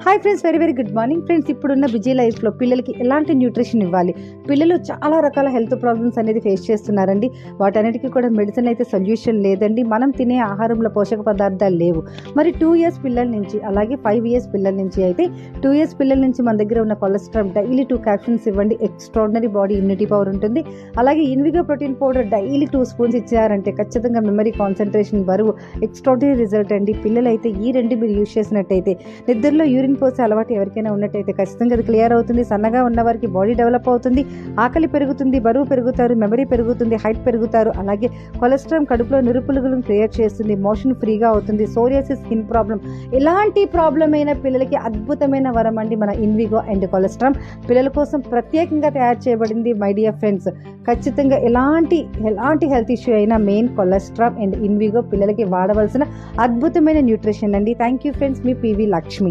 Hi friends, very very good morning friends. ఇప్పుడున్న busy లైఫ్లో పిల్లలకి ఎలాంటి న్యూట్రిషన్ ఇవ్వాలి? పిల్లలు చాలా రకాల హెల్త్ ప్రాబ్లమ్స్ అనేది ఫేస్ చేస్తున్నారండి. వాటన్నిటికీ కూడా మెడిసిన్ అయితే సొల్యూషన్ లేదండి. మనం తినే ఆహారంలో పోషక పదార్థాలు లేవు. మరి 2 ఇయర్స్ పిల్లల నుంచి అలాగే 5 ఇయర్స్ పిల్లల నుంచి అయితే 2 ఇయర్స్ పిల్లల నుంచి మన దగ్గర ఉన్న కొలెస్ట్రాల్ డైలీ 2 క్యాప్సూల్స్ ఇవ్వండి. ఎక్స్ట్రాడినరీ బాడీ ఇమ్యూనిటీ పవర్ ఉంటుంది. అలాగే Invigo protein powder daily 2 spoons ఇచ్చారంటే ఖచ్చితంగా మెమరీ, కాన్సన్ట్రేషన్, బరువు ఎక్స్ట్రాడినరీ రిజల్ట్ అండి. పిల్లలైతే ఈ రెండు మీరు యూజ్ చేసినట్టయితే నిద్రలో యూరిన్ పోసే అలవాటు ఎవరికైనా ఉన్నట్టయితే ఖచ్చితంగా అది క్లియర్ అవుతుంది. సన్నగా ఉన్న వారికి బాడీ డెవలప్ అవుతుంది, ఆకలి పెరుగుతుంది, బరువు పెరుగుతారు, మెమరీ పెరుగుతుంది, హైట్ పెరుగుతారు. అలాగే కొలెస్ట్రాల్ కడుపులో నిరుపులుగులను క్రియేట్ చేస్తుంది, మోషన్ ఫ్రీగా అవుతుంది. సోరియాసిస్, స్కిన్ ప్రాబ్లం, ఎలాంటి ప్రాబ్లం అయిన పిల్లలకి అద్భుతమైన వరం అండి మన ఇన్విగో అండ్ కొలెస్ట్రాల్. పిల్లల కోసం ప్రత్యేకంగా తయారు చేయబడింది మై డియర్ ఫ్రెండ్స్. ఖచ్చితంగా ఎలాంటి హెల్త్ ఇష్యూ అయినా మెయిన్ కొలెస్ట్రాల్ అండ్ ఇన్విగో పిల్లలకి వాడవలసిన అద్భుతమైన న్యూట్రిషన్ అండి. Thank you friends, me PV Lakshmi.